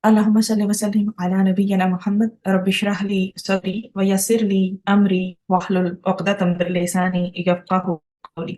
اللهم صل وسلم على نبينا محمد رب اشرح لي صدري ويسر لي أمري واحلل عقدة من لساني يفقهوا قولي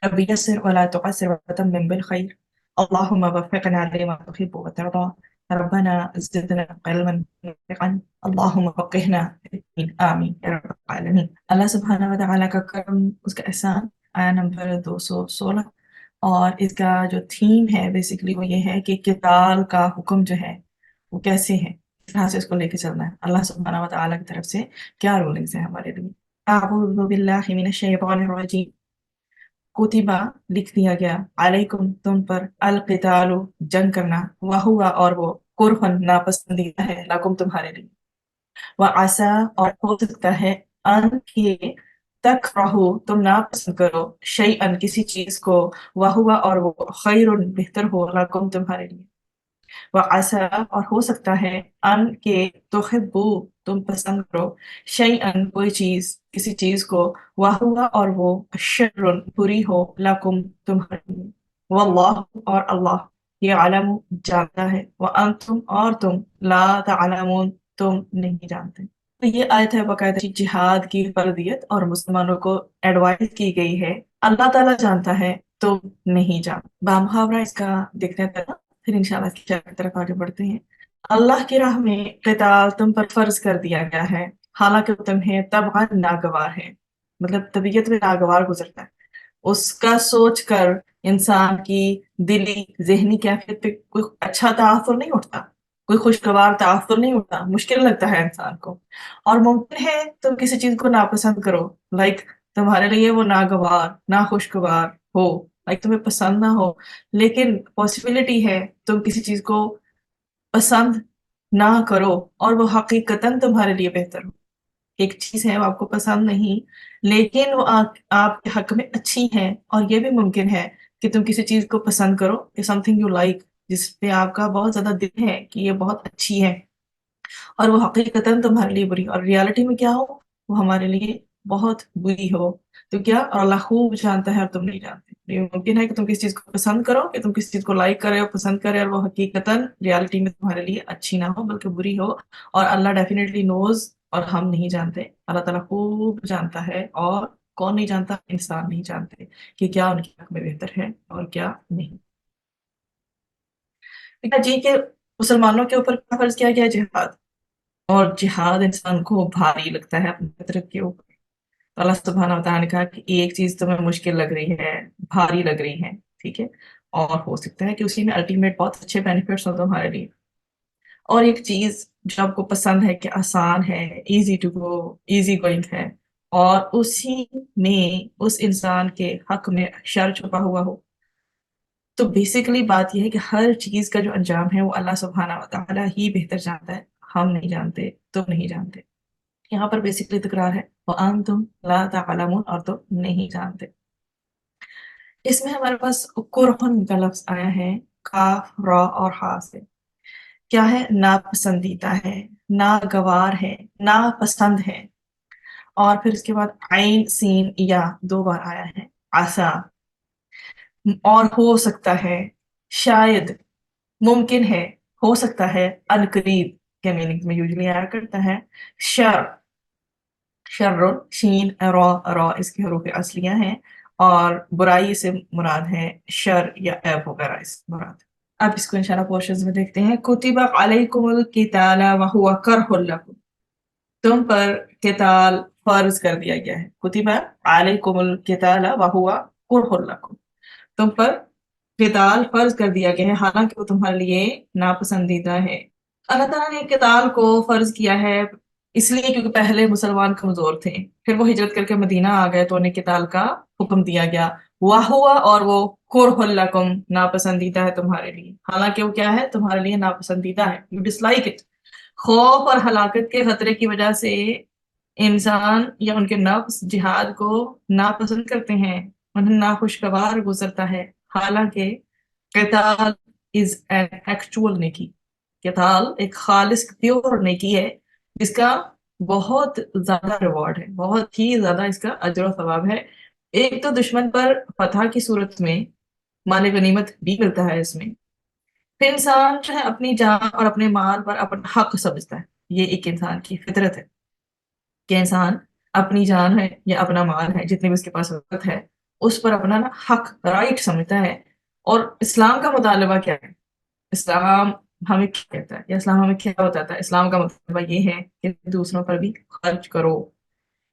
رب يسر ولا تعسر وتمم بالخير اللهم وفقنا لما تحب وترضى ربنا زدنا علما نافعا اللهم فقهنا في الدين آمين يا رب العالمين اللہ سبحانہ و تعالیٰ کا کرم اس کا احسان آیا نمبر 216 اور اس کا جو تھیم ہے بیسیکلی وہ یہ ہے کہ قتال کا حکم جو ہے وہ کیسے ہے، اس طرح سے اس کو لے کے چلنا ہے، اللہ سبحانہ و تعالیٰ کی طرف سے کیا رولنگز ہیں ہمارے لیے۔ اعوذ باللہ من الشیطان الرجیم، کتبہ لکھ دیا گیا، علیکم تم پر، القتال جنگ کرنا، وہوا اور وہ، کرہن ناپسندیدہ ہے، لکم تمہارے لیے، وعسیٰ اور ہو سکتا ہے، ان کہ تکرہو تم ناپسند کرو، شیئن کسی چیز کو، وہوا اور وہ، خیر بہتر ہو، لکم تمہارے لیے، وعسیٰ اور ہو سکتا ہے، ان کہ تحبو تم پسند کرو، شیئن کوئی چیز کسی چیز کو، وہوا اور وہ، شر بری ہو، لکم تمہارے لیے، واللہ اور اللہ، یعلم جانتا ہے، وانتم اور تم، لا تعلمون تم نہیں جانتے۔ تو یہ آیت ہے باقاعدہ جہاد کی فرضیت اور مسلمانوں کو ایڈوائز کی گئی ہے، اللہ تعالیٰ جانتا ہے تم نہیں جانتے۔ بامحاورہ اس کا دیکھتے ہیں پھر انشاءاللہ اس کی طرف آگے بڑھتے ہیں۔ اللہ کی راہ میں قتال تم پر فرض کر دیا گیا ہے، حالانکہ تمہیں طبعاً ناگوار ہے، مطلب طبیعت میں ناگوار گزرتا ہے، اس کا سوچ کر انسان کی دلی ذہنی کیفیت پہ کوئی اچھا تاثر نہیں اٹھتا، کوئی خوشگوار تاثر نہیں اٹھتا، مشکل لگتا ہے انسان کو، اور ممکن ہے تم کسی چیز کو ناپسند کرو، لائک تمہارے لیے وہ ناگوار ناخوشگوار ہو، لائک تمہیں پسند نہ ہو، لیکن پاسبلٹی ہے تم کسی چیز کو پسند نہ کرو اور وہ حقیقتاً تمہارے لیے بہتر ہو۔ ایک چیز ہے وہ آپ کو پسند نہیں، لیکن وہ آپ کے حق میں اچھی ہے، اور یہ بھی ممکن ہے کہ تم کسی چیز کو پسند کرو کہ سم تھنگ یو لائک، جس پہ آپ کا بہت زیادہ دل ہے کہ یہ بہت اچھی ہے، اور وہ حقیقتاً تمہارے لیے بری، اور ریالٹی میں کیا ہو، وہ ہمارے لیے بہت بری ہو، تو کیا، اور اللہ خوب جانتا ہے اور تم نہیں جانتے۔ یہ ممکن ہے کہ تم کسی چیز کو پسند کرو، کہ تم کسی چیز کو لائک کرے اور پسند کرے، اور وہ حقیقتاً ریالٹی میں تمہارے لیے اچھی نہ ہو بلکہ بری ہو، اور اللہ ڈیفینیٹلی نوز، اور ہم نہیں جانتے، اللہ تعالیٰ خوب جانتا ہے، اور کون نہیں جانتا؟ انسان نہیں جانتے کہ کیا ان کے حق میں بہتر ہے اور کیا نہیں۔ جی کہ مسلمانوں کے اوپر کیا فرض کیا گیا؟ جہاد، اور جہاد انسان کو بھاری لگتا ہے اپنی فطرت کے اوپر، تو اللہ سبحانہ وتعالیٰ نے کہا کہ ایک چیز تمہیں مشکل لگ رہی ہے، بھاری لگ رہی ہے، ٹھیک ہے، اور ہو سکتا ہے کہ اسی میں الٹیمیٹ بہت اچھے بینیفٹس ہوں تمہارے لیے، اور ایک چیز جو آپ کو پسند ہے کہ آسان ہے، easy to go, easy going ہے، اور اسی میں اس انسان کے حق میں شر چھپا ہوا ہو، تو بیسیکلی بات یہ ہے کہ ہر چیز کا جو انجام ہے وہ اللہ سبحانہ وتعالیٰ ہی بہتر جانتا ہے، ہم نہیں جانتے، تم نہیں جانتے۔ یہاں پر بیسیکلی تکرار ہے، وَأَنْتُمْ لَا تَعْلَمُونَ، اور تم نہیں جانتے۔ اس میں ہمارے پاس کرہن کا لفظ آیا ہے، کاف را اور ہا سے، کیا ہے؟ ناپسندیدہ ہے، ناگوار ہے، ناپسند ہے، اور پھر اس کے بعد عین سین یا دو بار آیا ہے، عسا، اور ہو سکتا ہے، شاید، ممکن ہے، ہو سکتا ہے، عنقریب کے میننگ میں یوزلی آیا کرتا ہے، شر، شر، شین را، را اس کے حروف اصلیہ ہیں، اور برائی سے مراد ہے شر یا عیب وغیرہ اس سے مراد۔ اب اس کو انشاءاللہ پورشنز میں دیکھتے ہیں۔ کتب علیکم القتال وہو کرہ لکم، تم پر قتال فرض کر دیا گیا ہے، کتب علیکم القتال وہو کرہ لکم، تم پر قتال فرض کر دیا گیا ہے حالانکہ وہ تمہارے لیے ناپسندیدہ ہے۔ اللہ تعالیٰ نے قتال کو فرض کیا ہے اس لیے کیونکہ پہلے مسلمان کمزور تھے، پھر وہ ہجرت کر کے مدینہ آ گئے تو انہیں قتال کا حکم دیا گیا، وَهُوَ اور وہ کرہ لکم ناپسندیدہ ہے تمہارے لیے، حالانکہ وہ کیا ہے؟ تمہارے لیے ناپسندیدہ ہے، you dislike it۔ خوف اور ہلاکت کے خطرے کی وجہ سے انسان یا ان کے نفس جہاد کو ناپسند کرتے ہیں، انہیں ناخوشگوار گزرتا ہے، حالانکہ قتال از این ایکچوئل نیکی، قتال ایک خالص پیور نیکی ہے جس کا بہت زیادہ ریوارڈ ہے، بہت ہی زیادہ اس کا اجر و ثواب ہے۔ ایک تو دشمن پر فتح کی صورت میں مال غنیمت بھی ملتا ہے اس میں، پھر انسان جو ہے اپنی جان اور اپنے مال پر اپنا حق سمجھتا ہے. یہ ایک انسان کی فطرت ہے کہ انسان اپنی جان ہے یا اپنا مال ہے جتنے بھی اس کے پاس وقت ہے اس پر اپنا نا حق رائٹ سمجھتا ہے. اور اسلام کا مطالبہ کیا ہے؟ اسلام ہمیں کیا کہتا ہے یا اسلام ہمیں کیا بتاتا ہے؟ اسلام کا مطالبہ یہ ہے کہ دوسروں پر بھی خرچ کرو.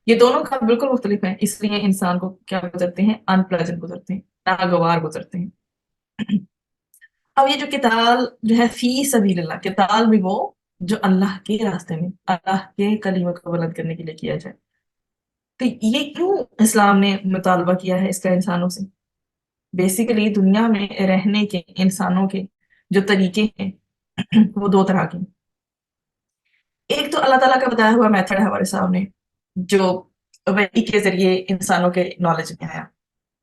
یہ دونوں کا بالکل مختلف ہیں، اس لیے انسان کو کیا گزرتے ہیں؟ ان پلیزنٹ گزرتے ہیں، ناگوار گزرتے ہیں. اب یہ جو کتال جو ہے فی سبیل اللہ، کتال بھی وہ جو اللہ کے راستے میں اللہ کے کلمہ کو بلند کرنے کے لیے کیا جائے. تو یہ کیوں اسلام نے مطالبہ کیا ہے اس کا انسانوں سے؟ بیسیکلی دنیا میں رہنے کے انسانوں کے جو طریقے ہیں وہ دو طرح کے ہیں. ایک تو اللہ تعالیٰ کا بتایا ہوا میتھڈ ہے ہمارے سامنے جو وحی کے ذریعے انسانوں کے نالج میں آیا،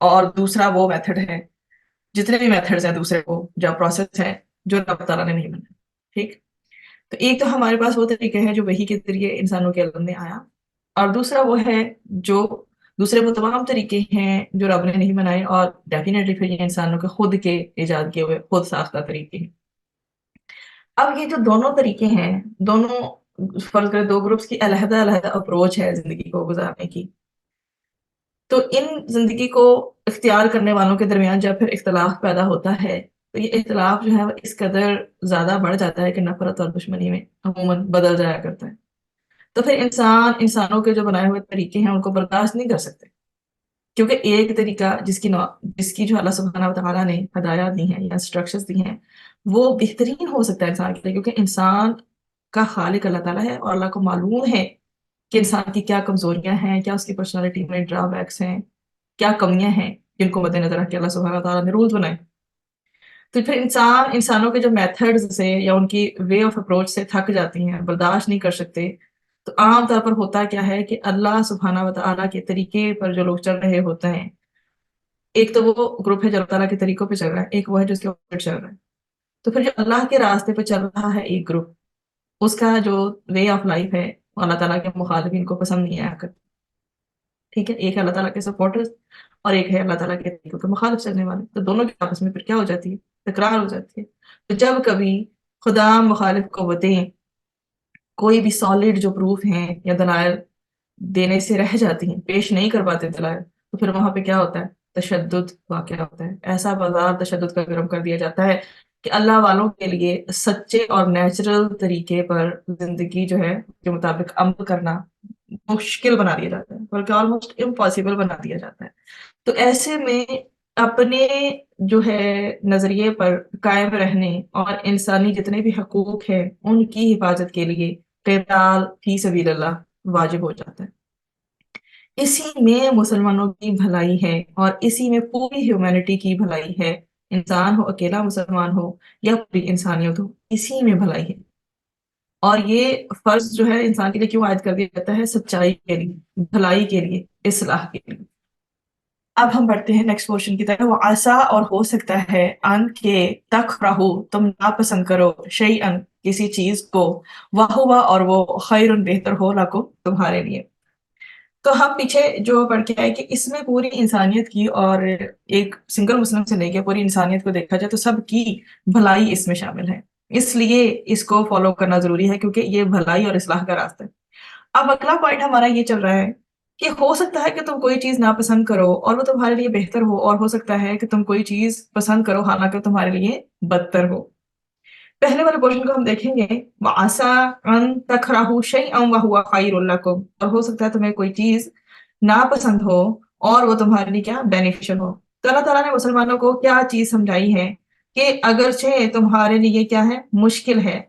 اور دوسرا وہ میتھڈ ہے، جتنے بھی میتھڈز ہیں دوسرے کو جو پروسیس ہے جو اللہ تعالیٰ نے نہیں بنایا. ٹھیک، تو ایک تو ہمارے پاس وہ طریقہ ہے جو وحی کے ذریعے انسانوں کے علم میں آیا، اور دوسرا وہ ہے جو دوسرے وہ تمام طریقے ہیں جو رب نے نہیں بنائے، اور ڈیفینیٹلی پھر یہ انسانوں کے خود کے ایجاد کیے ہوئے خود ساختہ طریقے ہیں. اب یہ جو دونوں طریقے ہیں، دونوں فرض کریں دو گروپس کی علیحدہ علیحدہ اپروچ ہے زندگی کو گزارنے کی. تو ان زندگی کو اختیار کرنے والوں کے درمیان جب پھر اختلاف پیدا ہوتا ہے تو یہ اختلاف جو ہے وہ اس قدر زیادہ بڑھ جاتا ہے کہ نفرت اور دشمنی میں عموماً بدل جایا کرتا ہے. تو پھر انسانوں کے جو بنائے ہوئے طریقے ہیں ان کو برداشت نہیں کر سکتے، کیونکہ ایک طریقہ جس کی جو اللہ سبحانہ وتعالیٰ نے ہدایات دی ہیں یا انسٹرکشنز دی ہیں وہ بہترین ہو سکتا ہے انسان کے لیے، کیونکہ انسان کا خالق اللہ تعالیٰ ہے اور اللہ کو معلوم ہے کہ انسان کی کیا کمزوریاں ہیں، کیا اس کی پرسنالٹی میں ڈرا بیکس ہیں، کیا کمیاں ہیں جن کو مد نظر رکھ کے اللہ سبحانہ تعالیٰ نے رولز بنائے. تو پھر انسانوں کے جو میتھڈز سے یا ان کی وے آف اپروچ سے تھک جاتی ہیں، برداشت نہیں کر سکتے. تو عام طور پر ہوتا کیا ہے کہ اللہ سبحانہ وتعالیٰ کے طریقے پر جو لوگ چل رہے ہوتے ہیں، ایک تو وہ گروپ ہے جو اللہ تعالیٰ کے طریقوں پہ چل رہا ہے، ایک وہ ہے جو اس کے اوپر چل رہا ہے. تو پھر جو اللہ کے راستے پہ چل رہا ہے ایک گروپ، اس کا جو وے آف لائف ہے وہ اللہ تعالیٰ کے مخالفین کو پسند نہیں آیا کرتا. ٹھیک ہے، ایک ہے اللہ تعالیٰ کے سپورٹرز اور ایک ہے اللہ تعالیٰ کے طریقوں کے مخالف چلنے والے. تو دونوں کے آپس میں پھر کیا ہو جاتی ہے؟ تکرار ہو جاتی ہے. تو جب کبھی خدا مخالف قوتیں کوئی بھی سالڈ جو پروف ہیں یا دلائل دینے سے رہ جاتی ہیں، پیش نہیں کر پاتے دلائل، تو پھر وہاں پہ کیا ہوتا ہے؟ تشدد واقع ہوتا ہے. ایسا بازار تشدد کا گرم کر دیا جاتا ہے کہ اللہ والوں کے لیے سچے اور نیچرل طریقے پر زندگی جو ہے کے مطابق عمل کرنا مشکل بنا دیا جاتا ہے، بلکہ آلموسٹ امپاسبل بنا دیا جاتا ہے. تو ایسے میں اپنے جو ہے نظریے پر قائم رہنے اور انسانی جتنے بھی حقوق ہیں ان کی حفاظت کے لیے قتال فی سبیل اللہ واجب ہو جاتا ہے. اسی میں مسلمانوں کی بھلائی ہے اور اسی میں پوری ہیومینٹی کی بھلائی ہے. انسان ہو، اکیلا مسلمان ہو یا پوری انسانیت ہو، اسی میں بھلائی ہے. اور یہ فرض جو ہے انسان کے لیے کیوں عائد کر دیا جاتا ہے؟ سچائی کے لیے، بھلائی کے لیے، اصلاح کے لیے. اب ہم بڑھتے ہیں نیکسٹ پورشن کی طرف. وہ آسا اور ہو سکتا ہے ان کے تکرہو تم ناپسند کرو شیئن کسی چیز کو، وہوا اور وہ خیر بہتر ہو لکم تمہارے لیے. تو ہم پیچھے جو پڑھ کے آئے کہ اس میں پوری انسانیت کی، اور ایک سنگل مسلم سے لے کے پوری انسانیت کو دیکھا جائے تو سب کی بھلائی اس میں شامل ہے. اس لیے اس کو فالو کرنا ضروری ہے کیونکہ یہ بھلائی اور اصلاح کا راستہ ہے. اب اگلا پوائنٹ ہمارا یہ چل رہا ہے کہ ہو سکتا ہے کہ تم کوئی چیز ناپسند کرو اور وہ تمہارے لیے بہتر ہو، اور ہو سکتا ہے کہ تم کوئی چیز پسند کرو حالانکہ تمہارے لیے بدتر ہو. پہلے والے پورشن کو ہم دیکھیں گے، وَعَسَىٰ أَن تَكْرَهُوا شَيْئًا وَهُوَ خَيْرٌ لَكُمْ، اور ہو سکتا ہے تمہیں کوئی چیز ناپسند ہو اور وہ تمہارے لیے کیا بینیفیشل ہو. تو اللہ تعالیٰ نے مسلمانوں کو کیا چیز سمجھائی ہے کہ اگرچہ تمہارے لیے کیا ہے؟ مشکل ہے،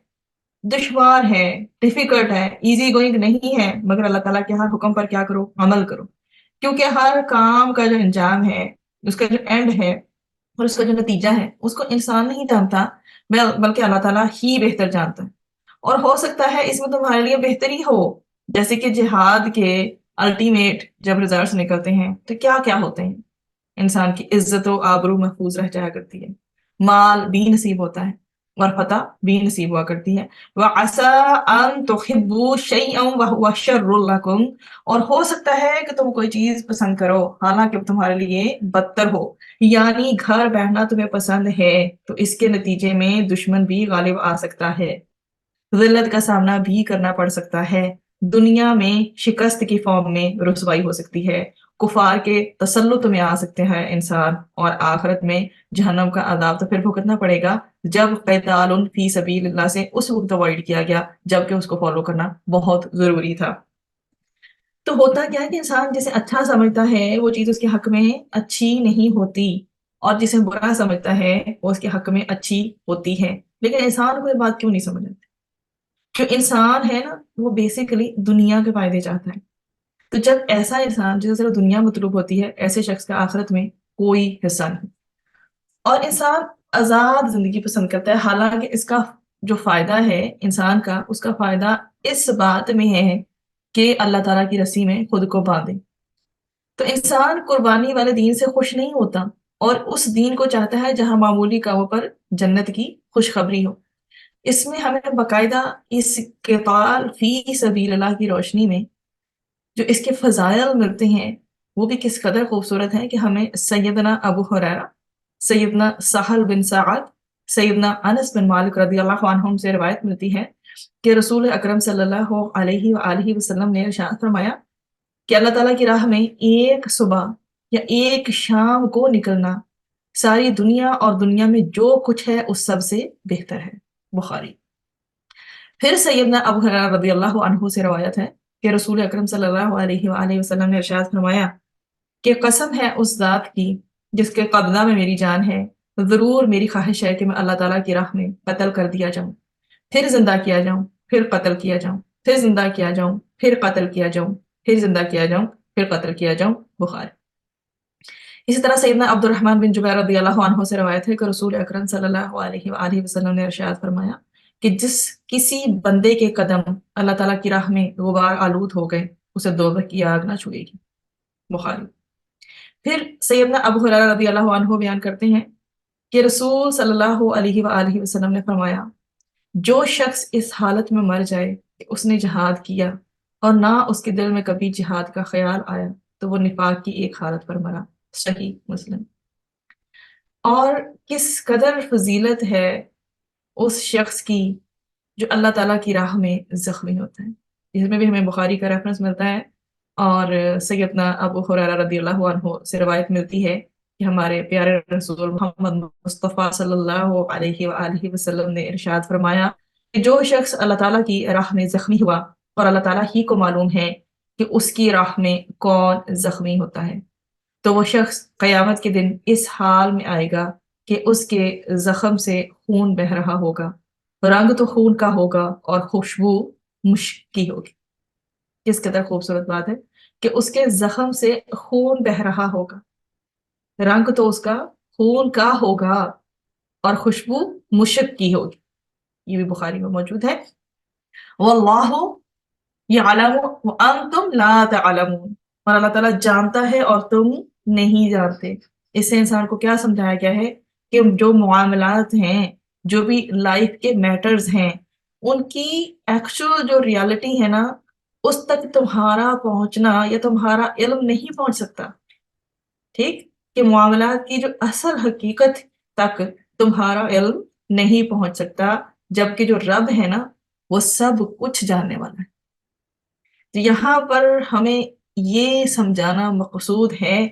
دشوار ہے، ڈیفیکلٹ ہے، ایزی گوئنگ نہیں ہے، مگر اللہ تعالیٰ کے ہر حکم پر کیا کرو؟ عمل کرو. کیونکہ ہر کام کا جو انجام ہے، اس کا جو اینڈ ہے اور اس کا جو نتیجہ ہے، اس کو انسان نہیں جانتا بلکہ اللہ تعالیٰ ہی بہتر جانتا ہے. اور ہو سکتا ہے اس میں تمہارے لیے بہتری ہو، جیسے کہ جہاد کے الٹیمیٹ جب ریزلٹس نکلتے ہیں تو کیا کیا ہوتے ہیں؟ انسان کی عزت و آبرو محفوظ رہ جایا کرتی ہے، مال بھی نصیب ہوتا ہے، اور فتح بھی نصیب ہوا کرتی ہے۔ وَعَسَىٰ أَن تُحِبُّوا شَيْئًا وَهُوَ شَرٌّ لَكُمْ، اور ہو سکتا ہے کہ تم کوئی چیز پسند کرو حالانکہ وہ تمہارے لیے بدتر ہو، یعنی گھر بیٹھنا تمہیں پسند ہے تو اس کے نتیجے میں دشمن بھی غالب آ سکتا ہے، ذلت کا سامنا بھی کرنا پڑ سکتا ہے، دنیا میں شکست کی فارم میں رسوائی ہو سکتی ہے، کفار کے تسلط میں آ سکتے ہیں انسان، اور آخرت میں جہنم کا عذاب تو پھر بھگتنا پڑے گا جب قتال فی سبیل اللہ سے اس وقت اوائڈ کیا گیا جبکہ اس کو فالو کرنا بہت ضروری تھا۔ تو ہوتا کیا ہے کہ انسان جسے اچھا سمجھتا ہے وہ چیز اس کے حق میں اچھی نہیں ہوتی، اور جسے برا سمجھتا ہے وہ اس کے حق میں اچھی ہوتی ہے، لیکن انسان کو یہ بات کیوں نہیں سمجھ آتی؟ جو انسان ہے نا وہ بیسیکلی دنیا کے فائدے چاہتا ہے، تو جب ایسا انسان جسے صرف دنیا مطلوب ہوتی ہے ایسے شخص کا آخرت میں کوئی حصہ نہیں، اور انسان آزاد زندگی پسند کرتا ہے، حالانکہ اس کا جو فائدہ ہے انسان کا، اس کا فائدہ اس بات میں ہے کہ اللہ تعالیٰ کی رسی میں خود کو باندھے۔ تو انسان قربانی والے دین سے خوش نہیں ہوتا اور اس دین کو چاہتا ہے جہاں معمولی کاموں پر جنت کی خوشخبری ہو۔ اس میں ہمیں باقاعدہ اس قتال فی سبیل اللہ کی روشنی میں جو اس کے فضائل ملتے ہیں وہ بھی کس قدر خوبصورت ہیں کہ ہمیں سیدنا ابو ہریرہ، سیدنا سہل بن سعد، سیدنا انس بن مالک رضی اللہ عنہم سے روایت ملتی ہے کہ رسول اکرم صلی اللہ علیہ وآلہ وسلم نے ارشاد فرمایا کہ اللہ تعالیٰ کی راہ میں ایک صبح یا ایک شام کو نکلنا ساری دنیا اور دنیا میں جو کچھ ہے اس سب سے بہتر ہے، بخاری۔ پھر سیدنا ابو ہریرہ رضی اللہ عنہ سے روایت ہے کہ رسول اکرم صلی اللہ علیہ وآلہ وسلم نے ارشاد فرمایا کہ قسم ہے اس ذات کی جس کے قبضہ میں میری جان ہے، ضرور میری خواہش ہے کہ میں اللہ تعالیٰ کی راہ میں قتل کر دیا جاؤں، پھر زندہ کیا جاؤں، پھر قتل کیا جاؤں، پھر زندہ کیا جاؤں، پھر قتل کیا جاؤں، پھر زندہ کیا جاؤں، پھر قتل کیا جاؤں، بخاری۔ اسی طرح سیدنا عبد الرحمن بن جبیر رضی اللہ عنہ سے روایت ہے کہ رسول اکرم صلی اللہ علیہ وآلہ وسلم نے ارشاد فرمایا کہ جس کسی بندے کے قدم اللہ تعالیٰ کی راہ میں غبار آلود ہو گئے اسے دوزخ کی آگ نہ چھوئے گی، بخاری۔ پھر سیدنا ابو ہریرہ رضی اللہ عنہ بیان کرتے ہیں کہ رسول صلی اللہ علیہ وآلہ وسلم نے فرمایا جو شخص اس حالت میں مر جائے کہ اس نے جہاد کیا اور نہ اس کے دل میں کبھی جہاد کا خیال آیا تو وہ نفاق کی ایک حالت پر مرا، صحیح مسلم۔ اور کس قدر فضیلت ہے اس شخص کی جو اللہ تعالیٰ کی راہ میں زخمی ہوتا ہے، اس میں بھی ہمیں بخاری کا ریفرنس ملتا ہے، اور سیدنا ابو ہریرہ رضی اللہ عنہ سے روایت ملتی ہے کہ ہمارے پیارے رسول محمد مصطفیٰ صلی اللہ علیہ وآلہ وسلم نے ارشاد فرمایا کہ جو شخص اللہ تعالیٰ کی راہ میں زخمی ہوا اور اللہ تعالیٰ ہی کو معلوم ہے کہ اس کی راہ میں کون زخمی ہوتا ہے تو وہ شخص قیامت کے دن اس حال میں آئے گا کہ اس کے زخم سے خون بہہ رہا ہوگا، رنگ تو خون کا ہوگا اور خوشبو مشک کی ہوگی۔ کس قدر خوبصورت بات ہے کہ اس کے زخم سے خون بہہ رہا ہوگا، رنگ تو اس کا خون کا ہوگا اور خوشبو مشک کی ہوگی، یہ بھی بخاری میں موجود ہے۔ واللہ یعلم وانتم لا تعلمون، اور اللہ تعالیٰ جانتا ہے اور تم نہیں جانتے۔ اس سے انسان کو کیا سمجھایا گیا ہے کہ جو معاملات ہیں، جو بھی لائف کے میٹرز ہیں، ان کی ایکچوئل جو ریالٹی ہے نا اس تک تمہارا پہنچنا یا تمہارا علم نہیں پہنچ سکتا، ٹھیک؟ کہ معاملات کی جو اصل حقیقت تک تمہارا علم نہیں پہنچ سکتا، جبکہ جو رب ہے نا وہ سب کچھ جاننے والا ہے۔ تو یہاں پر ہمیں یہ سمجھانا مقصود ہے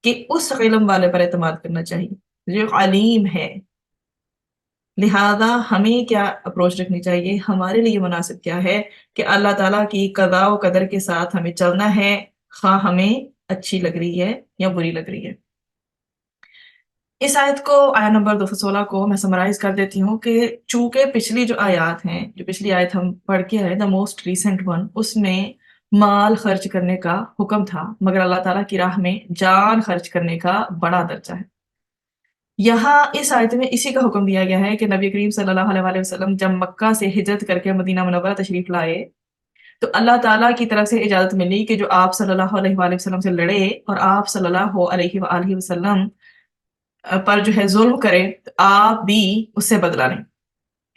کہ اس علم والے پر اعتماد کرنا چاہیے جو علیم ہے، لہذا ہمیں کیا اپروچ رکھنی چاہیے، ہمارے لیے مناسب کیا ہے کہ اللہ تعالیٰ کی قضاء و قدر کے ساتھ ہمیں چلنا ہے، خواہ ہمیں اچھی لگ رہی ہے یا بری لگ رہی ہے۔ اس آیت کو، آیت نمبر 216 کو میں سمرائز کر دیتی ہوں کہ چونکہ پچھلی جو آیات ہیں، جو پچھلی آیت ہم پڑھ کے آئے، دا موسٹ ریسنٹ ون، اس میں مال خرچ کرنے کا حکم تھا، مگر اللہ تعالیٰ کی راہ میں جان خرچ کرنے کا بڑا درجہ ہے۔ یہاں اس آیت میں اسی کا حکم دیا گیا ہے کہ نبی کریم صلی اللہ علیہ وآلہ وسلم جب مکہ سے ہجرت کر کے مدینہ منورہ تشریف لائے تو اللہ تعالیٰ کی طرف سے اجازت ملی کہ جو آپ صلی اللہ علیہ وآلہ وسلم سے لڑے اور آپ صلی اللہ علیہ وآلہ وسلم پر جو ہے ظلم کرے، آپ بھی اس سے بدلہ لیں۔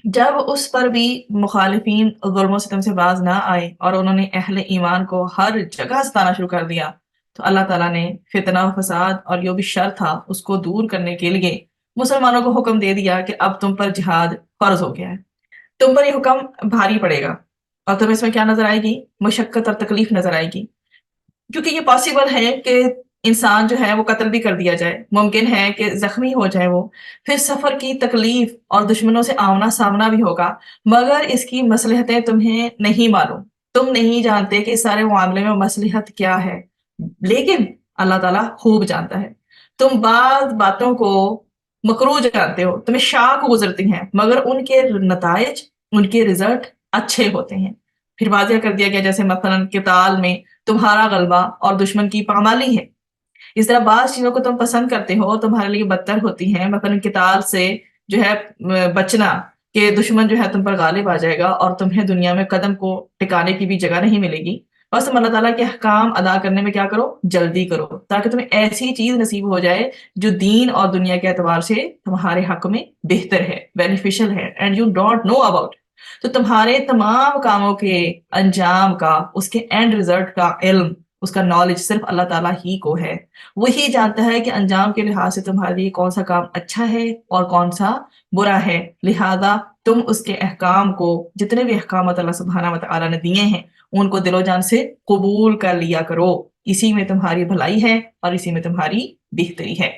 جب اس پر بھی مخالفین ظلم و ستم سے باز نہ آئے اور انہوں نے اہل ایمان کو ہر جگہ ستانا شروع کر دیا، تو اللہ تعالیٰ نے فتنہ و فساد اور جو بھی شر تھا اس کو دور کرنے کے لیے مسلمانوں کو حکم دے دیا کہ اب تم پر جہاد فرض ہو گیا ہے، تم پر یہ حکم بھاری پڑے گا، اور تمہیں اس میں کیا نظر آئے گی؟ مشقت اور تکلیف نظر آئے گی، کیونکہ یہ پاسبل ہے کہ انسان جو ہے وہ قتل بھی کر دیا جائے، ممکن ہے کہ زخمی ہو جائے وہ، پھر سفر کی تکلیف اور دشمنوں سے آمنا سامنا بھی ہوگا، مگر اس کی مصلحتیں تمہیں نہیں معلوم، تم نہیں جانتے کہ اس سارے معاملے میں مصلحت کیا ہے، لیکن اللہ تعالیٰ خوب جانتا ہے۔ تم بعض باتوں کو مکروہ جانتے ہو، تمہیں شاک گزرتی ہیں، مگر ان کے نتائج، ان کے رزلٹ اچھے ہوتے ہیں۔ پھر واضح کر دیا گیا جیسے مثلاً قتال میں تمہارا غلبہ اور دشمن کی پامالی ہے، اس طرح بعض چیزوں کو تم پسند کرتے ہو تمہارے لیے بدتر ہوتی ہیں، مثلاً قتال سے جو ہے بچنا، کہ دشمن جو ہے تم پر غالب آ جائے گا اور تمہیں دنیا میں قدم کو ٹکانے کی بھی جگہ نہیں ملے گی، بس تم اللہ تعالیٰ کے احکام ادا کرنے میں کیا کرو؟ جلدی کرو، تاکہ تمہیں ایسی چیز نصیب ہو جائے جو دین اور دنیا کے اعتبار سے تمہارے حق میں بہتر ہے، بینیفیشل ہے، and you don't know about. تو تمہارے تمام کاموں کے انجام کا، اس کے اینڈ رزلٹ کا علم، اس کا نالج صرف اللہ تعالیٰ ہی کو ہے۔ وہی جانتا ہے کہ انجام کے لحاظ سے تمہارے لیے کون سا کام اچھا ہے اور کون سا برا ہے، لہذا تم اس کے احکام کو، جتنے بھی احکامات اللہ سبحانہ و تعالیٰ نے دیے ہیں، ان کو دل و جان سے قبول کر لیا کرو، اسی میں تمہاری بھلائی ہے اور اسی میں تمہاری بہتری ہے۔